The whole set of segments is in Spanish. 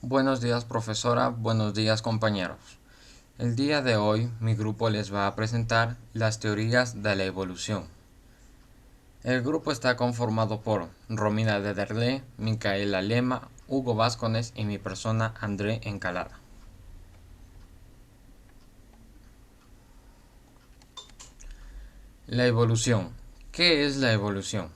Buenos días, profesora, buenos días, compañeros. El día de hoy mi grupo les va a presentar las teorías de la evolución. El grupo está conformado por Romina Dederle, Micaela Lema, Hugo Vázquez y mi persona André Encalada. La evolución. ¿Qué es la evolución?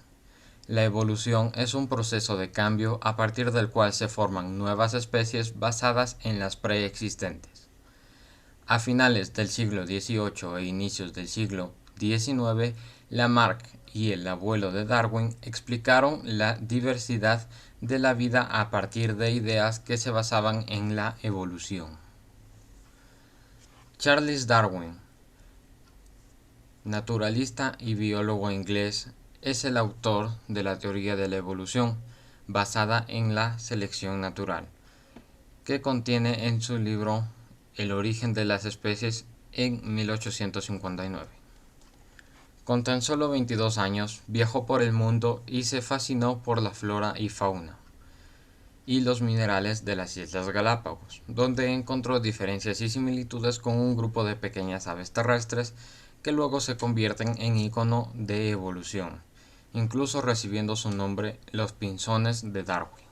La evolución es un proceso de cambio a partir del cual se forman nuevas especies basadas en las preexistentes. A finales del siglo XVIII e inicios del siglo XIX, Lamarck y el abuelo de Darwin explicaron la diversidad de la vida a partir de ideas que se basaban en la evolución. Charles Darwin, naturalista y biólogo inglés, es el autor de la teoría de la evolución, basada en la selección natural, que contiene en su libro El origen de las especies en 1859. Con tan solo 22 años, viajó por el mundo y se fascinó por la flora y fauna y los minerales de las Islas Galápagos, donde encontró diferencias y similitudes con un grupo de pequeñas aves terrestres que luego se convierten en icono de evolución, incluso recibiendo su nombre los pinzones de Darwin.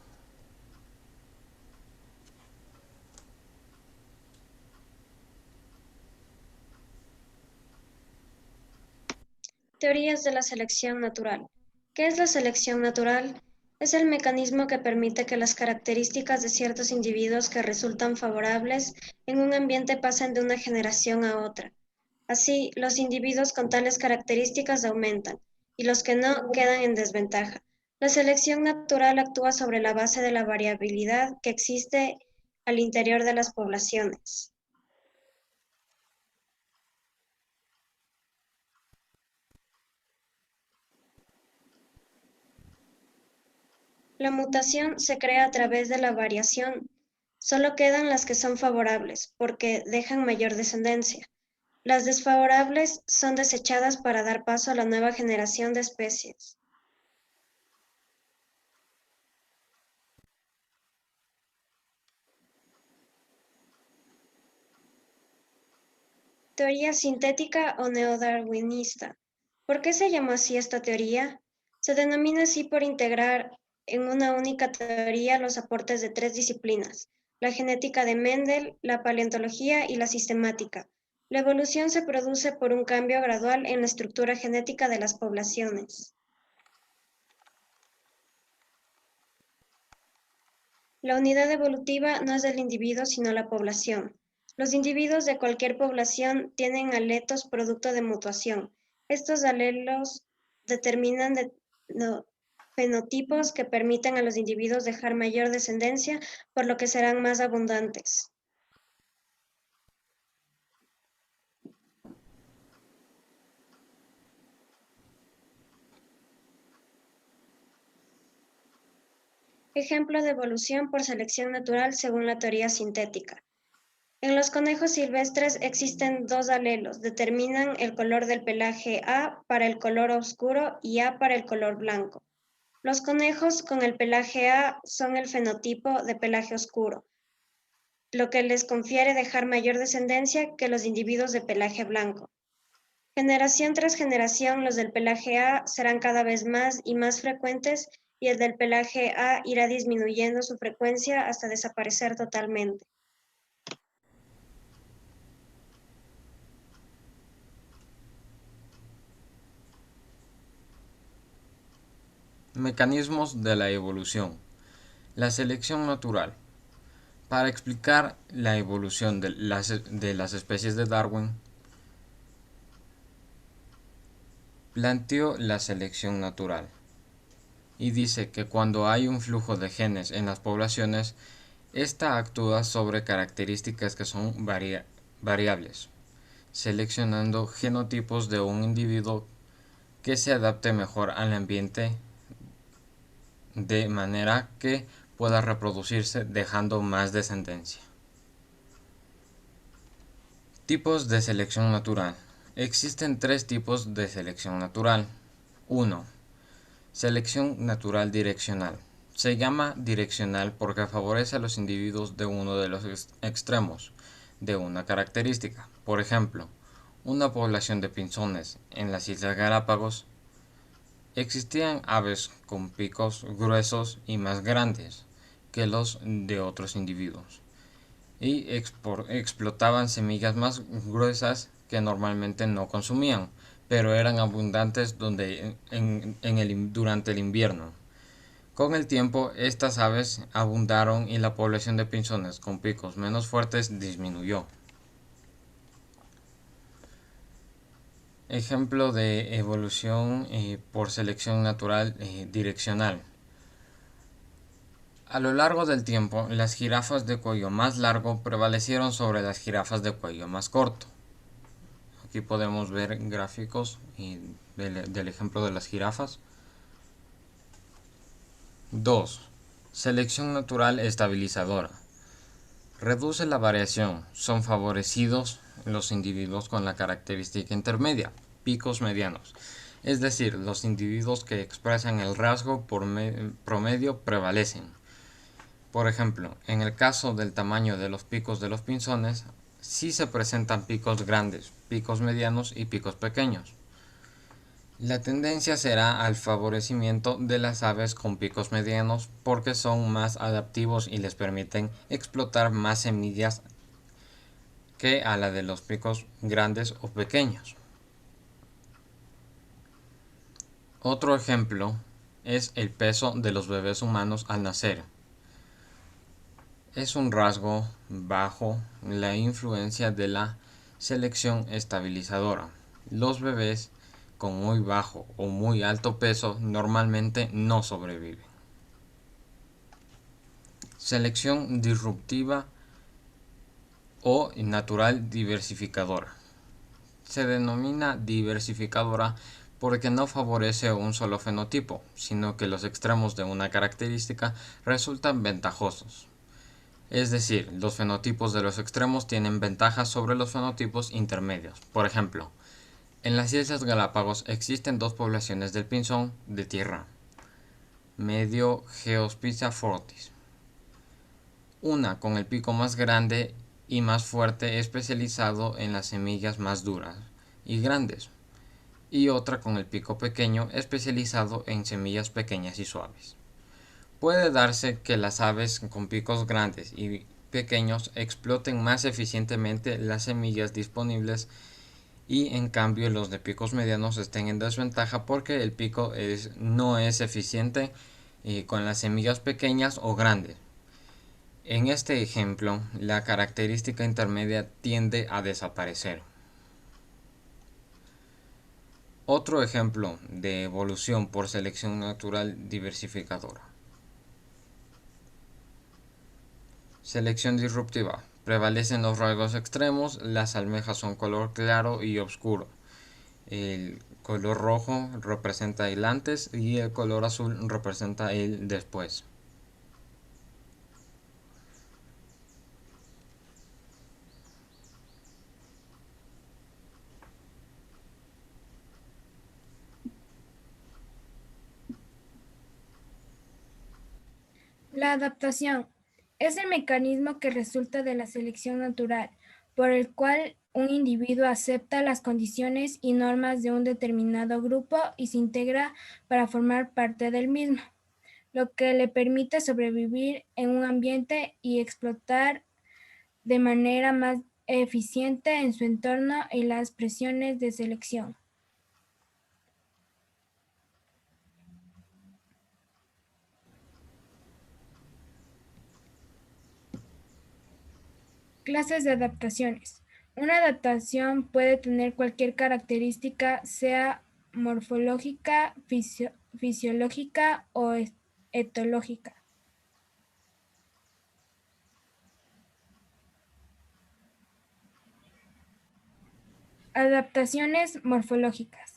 Teorías de la selección natural. ¿Qué es la selección natural? Es el mecanismo que permite que las características de ciertos individuos que resultan favorables en un ambiente pasen de una generación a otra. Así, los individuos con tales características aumentan y los que no quedan en desventaja. La selección natural actúa sobre la base de la variabilidad que existe al interior de las poblaciones. La mutación se crea a través de la variación. Solo quedan las que son favorables, porque dejan mayor descendencia. Las desfavorables son desechadas para dar paso a la nueva generación de especies. Teoría sintética o neodarwinista. ¿Por qué se llamó así esta teoría? Se denomina así por integrar en una única teoría los aportes de tres disciplinas: la genética de Mendel, la paleontología y la sistemática. La evolución se produce por un cambio gradual en la estructura genética de las poblaciones. La unidad evolutiva no es del individuo sino la población. Los individuos de cualquier población tienen alelos producto de mutación. Estos alelos determinan fenotipos que permiten a los individuos dejar mayor descendencia, por lo que serán más abundantes. Ejemplo de evolución por selección natural según la teoría sintética. En los conejos silvestres existen dos alelos, determinan el color del pelaje A para el color oscuro y A para el color blanco. Los conejos con el pelaje A son el fenotipo de pelaje oscuro, lo que les confiere dejar mayor descendencia que los individuos de pelaje blanco. Generación tras generación, los del pelaje A serán cada vez más y más frecuentes y el del pelaje A irá disminuyendo su frecuencia hasta desaparecer totalmente. Mecanismos de la evolución. La selección natural. Para explicar la evolución de las especies de Darwin, planteó la selección natural y dice que cuando hay un flujo de genes en las poblaciones, esta actúa sobre características que son variables, seleccionando genotipos de un individuo que se adapte mejor al ambiente de manera que pueda reproducirse dejando más descendencia. Tipos de selección natural. Existen tres tipos de selección natural. 1. Selección natural direccional. Se llama direccional porque favorece a los individuos de uno de los extremos de una característica. Por ejemplo, una población de pinzones en las Islas Galápagos. Existían aves con picos gruesos y más grandes que los de otros individuos y explotaban semillas más gruesas que normalmente no consumían, pero eran abundantes durante el invierno. Con el tiempo, estas aves abundaron y la población de pinzones con picos menos fuertes disminuyó. Ejemplo de evolución por selección natural direccional. A lo largo del tiempo, las jirafas de cuello más largo prevalecieron sobre las jirafas de cuello más corto. Aquí podemos ver gráficos del ejemplo de las jirafas. 2. Selección natural estabilizadora. Reduce la variación. Son favorecidos los individuos con la característica intermedia, picos medianos. Es decir, los individuos que expresan el rasgo por promedio prevalecen. Por ejemplo, en el caso del tamaño de los picos de los pinzones, sí se presentan picos grandes, picos medianos y picos pequeños. La tendencia será al favorecimiento de las aves con picos medianos porque son más adaptivos y les permiten explotar más semillas que a la de los picos grandes o pequeños. Otro ejemplo es el peso de los bebés humanos al nacer. Es un rasgo bajo la influencia de la selección estabilizadora. Los bebés con muy bajo o muy alto peso normalmente no sobreviven. Selección disruptiva o natural diversificadora. Se denomina diversificadora porque no favorece un solo fenotipo, sino que los extremos de una característica resultan ventajosos. Es decir, los fenotipos de los extremos tienen ventajas sobre los fenotipos intermedios. Por ejemplo, en las Islas Galápagos existen dos poblaciones del pinzón de tierra medio Geospiza fortis. Una con el pico más grande y más fuerte especializado en las semillas más duras y grandes, y otra con el pico pequeño especializado en semillas pequeñas y suaves. Puede darse que las aves con picos grandes y pequeños exploten más eficientemente las semillas disponibles y en cambio los de picos medianos estén en desventaja porque el pico no es eficiente con las semillas pequeñas o grandes. En este ejemplo, la característica intermedia tiende a desaparecer. Otro ejemplo de evolución por selección natural diversificadora. Selección disruptiva. Prevalecen los rasgos extremos, las almejas son color claro y oscuro. El color rojo representa el antes y el color azul representa el después. La adaptación es el mecanismo que resulta de la selección natural, por el cual un individuo acepta las condiciones y normas de un determinado grupo y se integra para formar parte del mismo, lo que le permite sobrevivir en un ambiente y explotar de manera más eficiente en su entorno y las presiones de selección. Clases de adaptaciones. Una adaptación puede tener cualquier característica, sea morfológica, fisiológica o etológica. Adaptaciones morfológicas.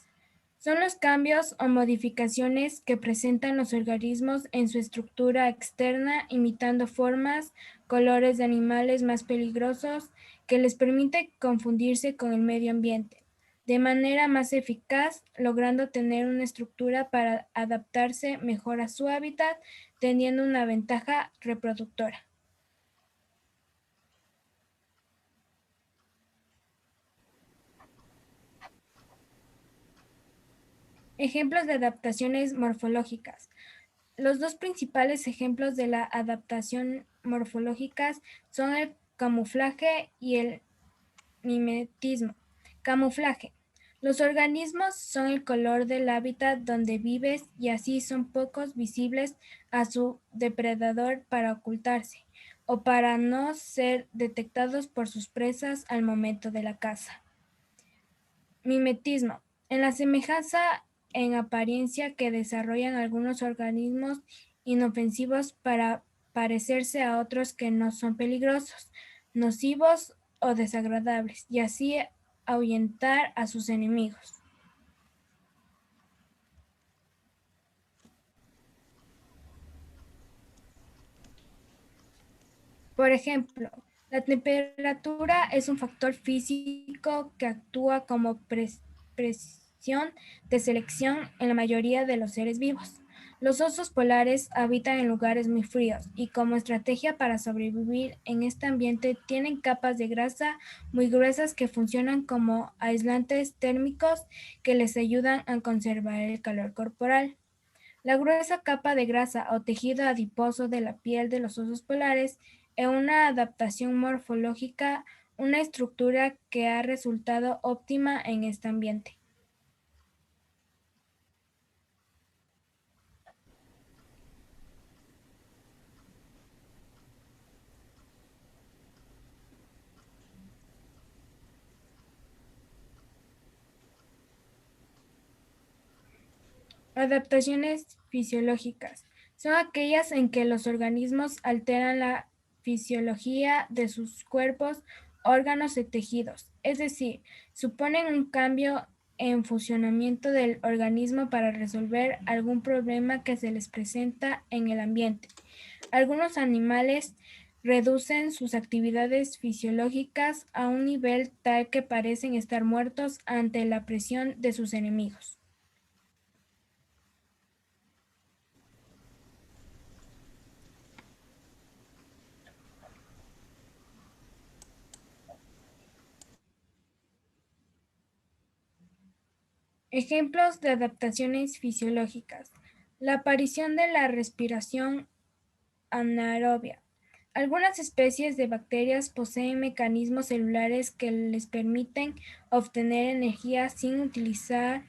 Son los cambios o modificaciones que presentan los organismos en su estructura externa, imitando formas, colores de animales más peligrosos, que les permite confundirse con el medio ambiente. de manera más eficaz, logrando tener una estructura para adaptarse mejor a su hábitat, teniendo una ventaja reproductora. Ejemplos de adaptaciones morfológicas. Los dos principales ejemplos de la adaptación morfológicas son el camuflaje y el mimetismo. Camuflaje. Los organismos son el color del hábitat donde vives y así son pocos visibles a su depredador para ocultarse o para no ser detectados por sus presas al momento de la caza. Mimetismo. En la semejanza en apariencia que desarrollan algunos organismos inofensivos para parecerse a otros que no son peligrosos, nocivos o desagradables, y así ahuyentar a sus enemigos. Por ejemplo, la temperatura es un factor físico que actúa como presión de selección en la mayoría de los seres vivos. Los osos polares habitan en lugares muy fríos y como estrategia para sobrevivir en este ambiente tienen capas de grasa muy gruesas que funcionan como aislantes térmicos que les ayudan a conservar el calor corporal. La gruesa capa de grasa o tejido adiposo de la piel de los osos polares es una adaptación morfológica, una estructura que ha resultado óptima en este ambiente. Adaptaciones fisiológicas son aquellas en que los organismos alteran la fisiología de sus cuerpos, órganos y tejidos, es decir, suponen un cambio en funcionamiento del organismo para resolver algún problema que se les presenta en el ambiente. Algunos animales reducen sus actividades fisiológicas a un nivel tal que parecen estar muertos ante la presión de sus enemigos. Ejemplos de adaptaciones fisiológicas. La aparición de la respiración anaerobia. Algunas especies de bacterias poseen mecanismos celulares que les permiten obtener energía sin utilizar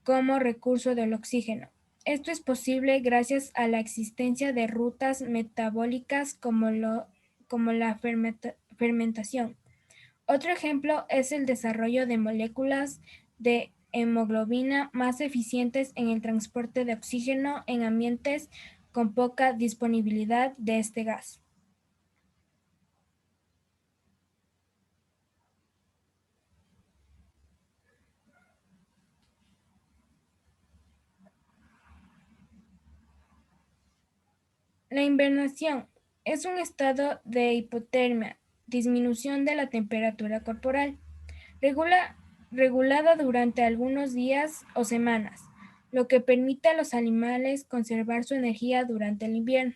como recurso del oxígeno. Esto es posible gracias a la existencia de rutas metabólicas como la fermentación. Otro ejemplo es el desarrollo de moléculas de hemoglobina más eficientes en el transporte de oxígeno en ambientes con poca disponibilidad de este gas. La hibernación es un estado de hipotermia, disminución de la temperatura corporal, regulada durante algunos días o semanas, lo que permite a los animales conservar su energía durante el invierno.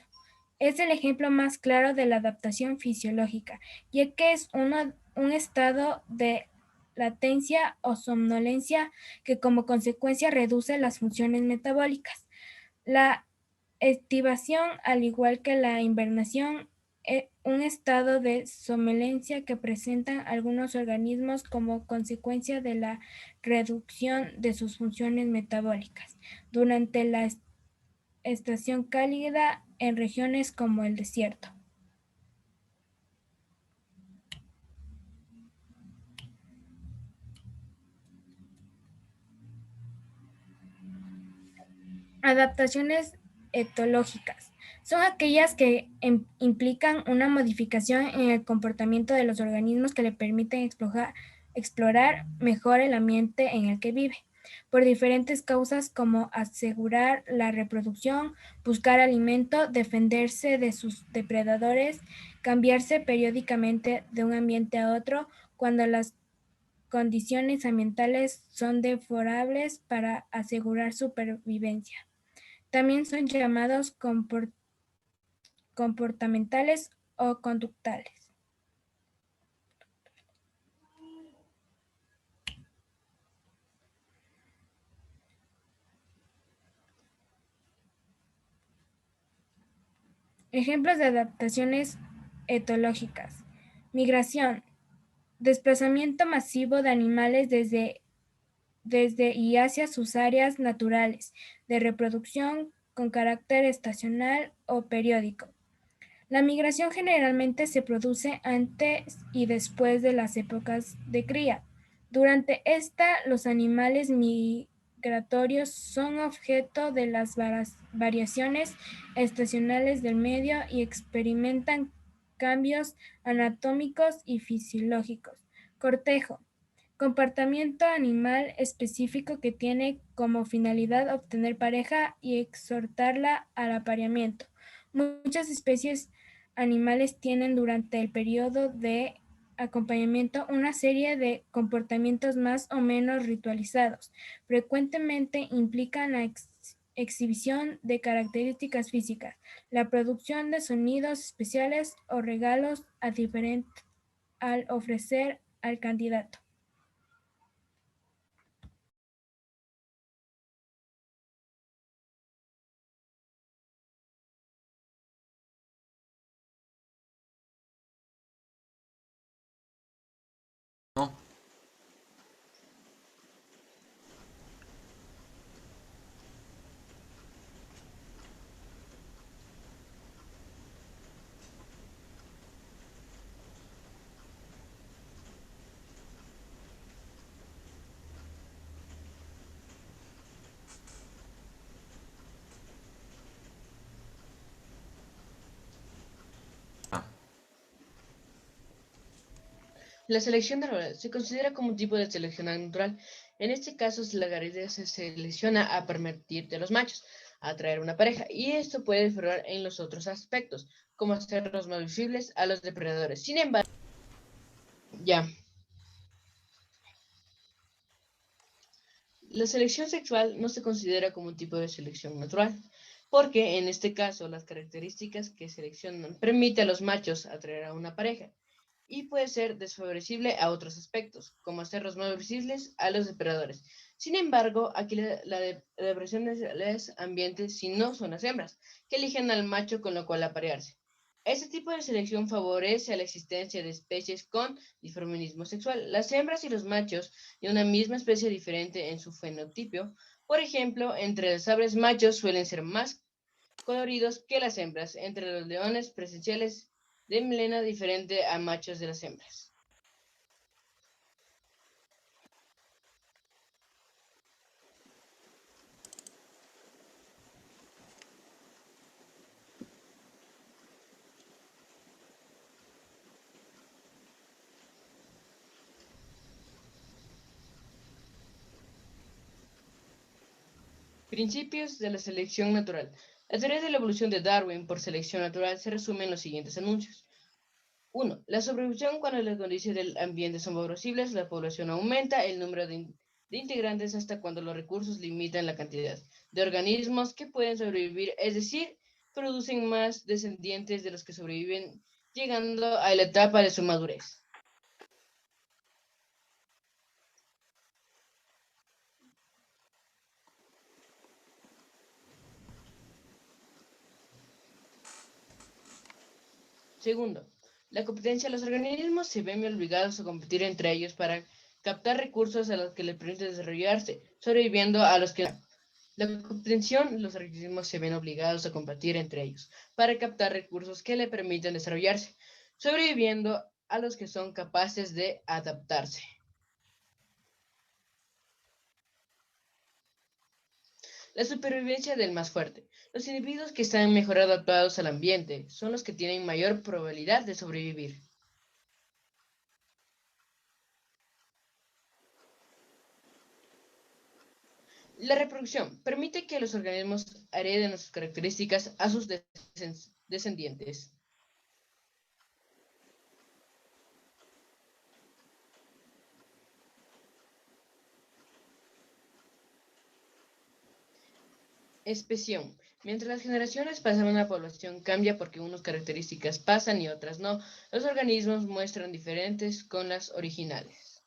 Es el ejemplo más claro de la adaptación fisiológica, ya que es un estado de latencia o somnolencia que como consecuencia reduce las funciones metabólicas. La estivación, al igual que la hibernación, es un estado de somnolencia que presentan algunos organismos como consecuencia de la reducción de sus funciones metabólicas durante la estación cálida en regiones como el desierto. Adaptaciones etológicas son aquellas que implican una modificación en el comportamiento de los organismos que le permiten explorar mejor el ambiente en el que vive, por diferentes causas como asegurar la reproducción, buscar alimento, defenderse de sus depredadores, cambiarse periódicamente de un ambiente a otro cuando las condiciones ambientales son favorables para asegurar supervivencia. También son llamados comportamentales o conductales. Ejemplos de adaptaciones etológicas. Migración. Desplazamiento masivo de animales desde y hacia sus áreas naturales de reproducción con carácter estacional o periódico. La migración generalmente se produce antes y después de las épocas de cría. Durante esta, los animales migratorios son objeto de las variaciones estacionales del medio y experimentan cambios anatómicos y fisiológicos. Cortejo. Comportamiento animal específico que tiene como finalidad obtener pareja y exhortarla al apareamiento. Muchas especies animales tienen durante el periodo de acompañamiento una serie de comportamientos más o menos ritualizados. Frecuentemente implican la exhibición de características físicas, la producción de sonidos especiales o regalos al ofrecer al candidato. ¿No? Ah, La selección natural se considera como un tipo de selección natural. En este caso, la garrilla se selecciona a permitir de los machos atraer una pareja, y esto puede diferir en los otros aspectos, como hacerlos más visibles a los depredadores. Sin embargo, ya, la selección sexual no se considera como un tipo de selección natural, porque en este caso las características que seleccionan permiten a los machos atraer a una pareja y puede ser desfavorecible a otros aspectos, como hacerlos más visibles a los depredadores. Sin embargo, aquí la depresión de los ambientes si no son las hembras, que eligen al macho con lo cual aparearse. Este tipo de selección favorece a la existencia de especies con dimorfismo sexual. Las hembras y los machos de una misma especie diferente en su fenotipo. Por ejemplo, entre los aves machos suelen ser más coloridos que las hembras. Entre los leones presenciales de melena diferente a machos de las hembras. Principios de la selección natural. La teoría de la evolución de Darwin por selección natural se resume en los siguientes anuncios. 1. La sobrevivencia cuando las condiciones del ambiente son favorecibles, la población aumenta el número de integrantes hasta cuando los recursos limitan la cantidad de organismos que pueden sobrevivir, es decir, producen más descendientes de los que sobreviven, llegando a la etapa de su madurez. Segundo, la competencia. Los organismos se ven obligados a competir entre ellos para captar recursos a los que les permite desarrollarse, sobreviviendo a los que no. La competición, los organismos se ven obligados a competir entre ellos para captar recursos que le permiten desarrollarse, sobreviviendo a los que son capaces de adaptarse. La supervivencia del más fuerte. Los individuos que están mejor adaptados al ambiente son los que tienen mayor probabilidad de sobrevivir. La reproducción permite que los organismos hereden sus características a sus descendientes. Especiación. Mientras las generaciones pasan, una población cambia porque unas características pasan y otras no. Los organismos muestran diferentes con las originales.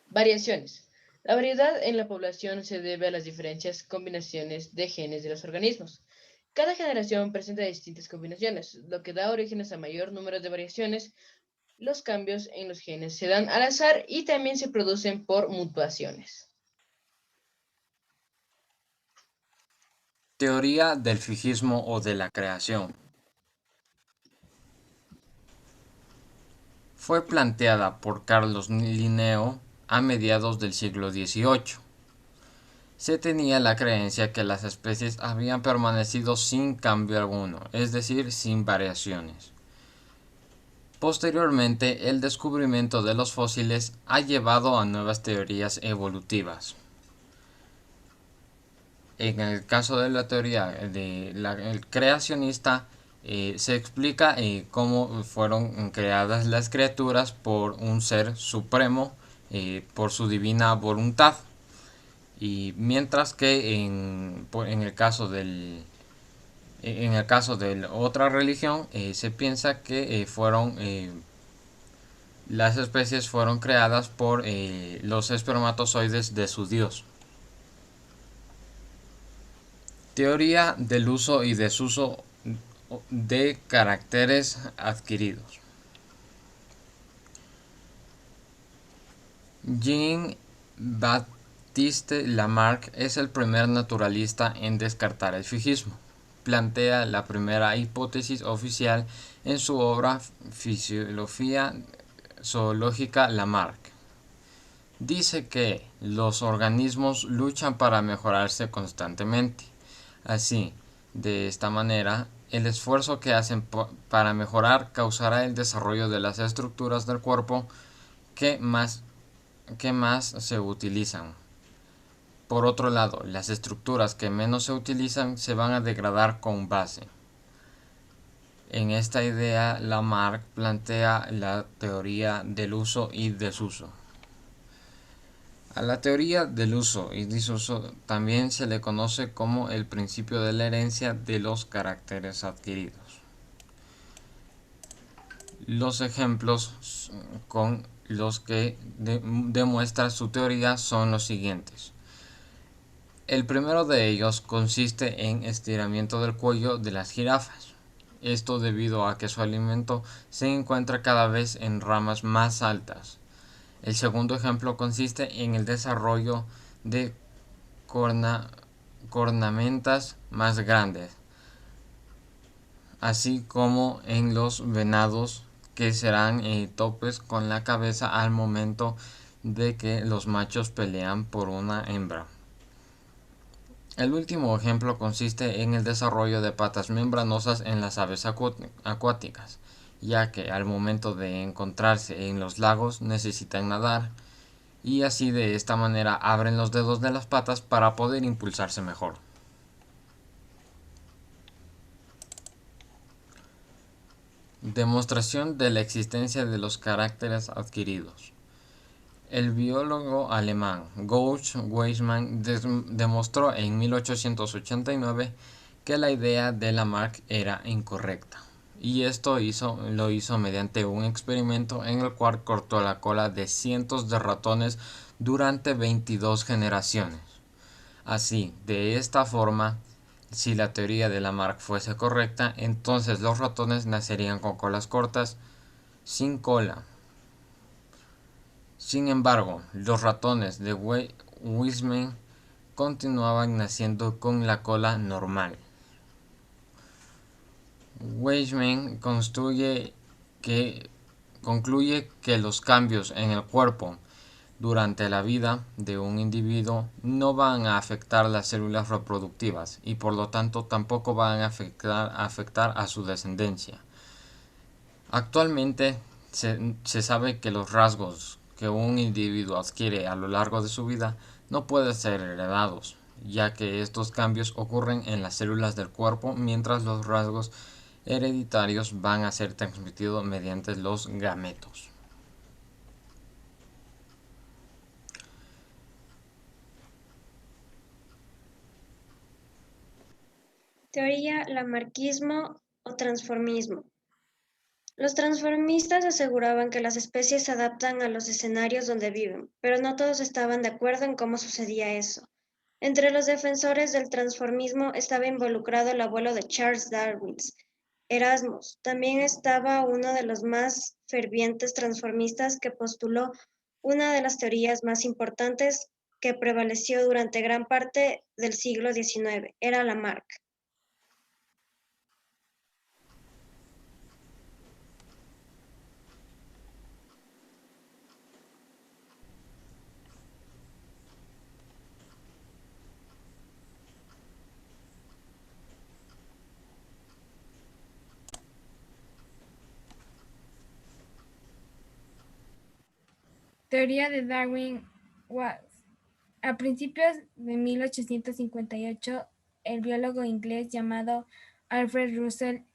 Variaciones. La variedad en la población se debe a las diferentes combinaciones de genes de los organismos. Cada generación presenta distintas combinaciones, lo que da orígenes a mayor número de variaciones. Los cambios en los genes se dan al azar y también se producen por mutaciones. Teoría del fijismo o de la creación. Fue planteada por Carlos Linneo a mediados del siglo XVIII. Se tenía la creencia que las especies habían permanecido sin cambio alguno, es decir, sin variaciones. Posteriormente, el descubrimiento de los fósiles ha llevado a nuevas teorías evolutivas. En el caso de la teoría del creacionista, se explica cómo fueron creadas las criaturas por un ser supremo, por su divina voluntad. Y mientras que en el caso de otra religión, se piensa que las especies fueron creadas por los espermatozoides de su dios. Teoría del uso y desuso de caracteres adquiridos. Jean-Baptiste Lamarck es el primer naturalista en descartar el fijismo. Plantea la primera hipótesis oficial en su obra Fisiología zoológica Lamarck. Dice que los organismos luchan para mejorarse constantemente. Así, de esta manera, el esfuerzo que hacen para mejorar causará el desarrollo de las estructuras del cuerpo que más se utilizan. Por otro lado, las estructuras que menos se utilizan se van a degradar con base. En esta idea, Lamarck plantea la teoría del uso y desuso. A la teoría del uso y desuso también se le conoce como el principio de la herencia de los caracteres adquiridos. Los ejemplos con los que demuestra su teoría son los siguientes. El primero de ellos consiste en estiramiento del cuello de las jirafas. Esto debido a que su alimento se encuentra cada vez en ramas más altas. El segundo ejemplo consiste en el desarrollo de cornamentas más grandes, así como en los venados, que serán topes con la cabeza al momento de que los machos pelean por una hembra. El último ejemplo consiste en el desarrollo de patas membranosas en las aves acuáticas, ya que al momento de encontrarse en los lagos necesitan nadar, y así de esta manera abren los dedos de las patas para poder impulsarse mejor. Demostración de la existencia de los caracteres adquiridos. El biólogo alemán Georg Weismann demostró en 1889 que la idea de Lamarck era incorrecta, y esto lo hizo mediante un experimento en el cual cortó la cola de cientos de ratones durante 22 generaciones. Así, de esta forma, si la teoría de Lamarck fuese correcta, entonces los ratones nacerían con colas cortas, sin cola. Sin embargo, los ratones de Weismann continuaban naciendo con la cola normal. Weismann concluye que los cambios en el cuerpo durante la vida de un individuo no van a afectar las células reproductivas y por lo tanto tampoco van a afectar a su descendencia. Actualmente se sabe que los rasgos que un individuo adquiere a lo largo de su vida no pueden ser heredados, ya que estos cambios ocurren en las células del cuerpo, mientras los rasgos hereditarios van a ser transmitidos mediante los gametos. Teoría lamarckismo o transformismo. Los transformistas aseguraban que las especies se adaptan a los escenarios donde viven, pero no todos estaban de acuerdo en cómo sucedía eso. Entre los defensores del transformismo estaba involucrado el abuelo de Charles Darwin, Erasmus. También estaba uno de los más fervientes transformistas que postuló una de las teorías más importantes que prevaleció durante gran parte del siglo XIX, era Lamarck. Teoría de Darwin-Wallace. A principios de 1858, el biólogo inglés llamado Alfred Russel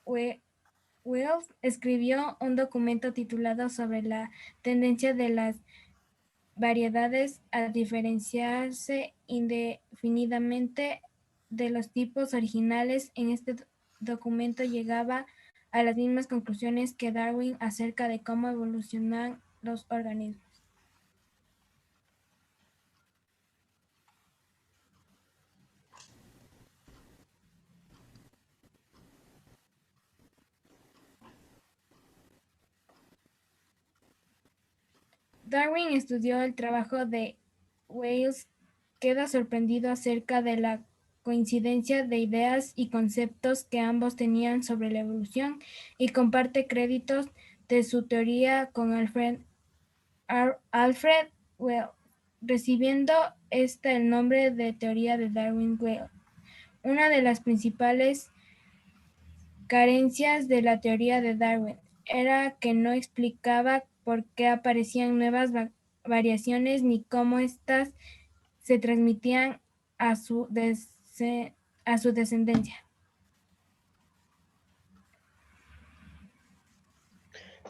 Wallace escribió un documento titulado sobre la tendencia de las variedades a diferenciarse indefinidamente de los tipos originales. En este documento llegaba a las mismas conclusiones que Darwin acerca de cómo evolucionan los organismos. Darwin estudió el trabajo de Wallace, queda sorprendido acerca de la coincidencia de ideas y conceptos que ambos tenían sobre la evolución y comparte créditos de su teoría con Alfred Wallace, recibiendo esta el nombre de teoría de Darwin-Wallace. Una de las principales carencias de la teoría de Darwin era que no explicaba por qué aparecían nuevas variaciones ni cómo éstas se transmitían a su descendencia.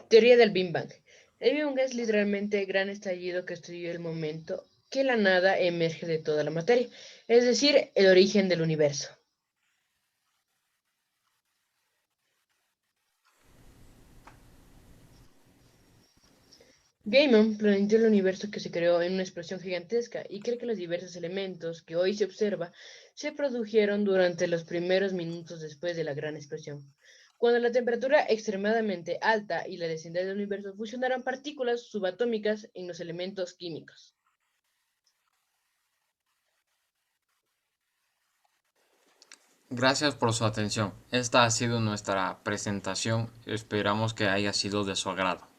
Teoría del Big Bang. El Big Bang es literalmente el gran estallido que estudió el momento que la nada emerge de toda la materia, es decir, el origen del universo. Gaiman planteó el universo que se creó en una explosión gigantesca y cree que los diversos elementos que hoy se observa se produjeron durante los primeros minutos después de la gran explosión, cuando la temperatura extremadamente alta y la densidad del universo fusionaron partículas subatómicas en los elementos químicos. Gracias por su atención. Esta ha sido nuestra presentación. Esperamos que haya sido de su agrado.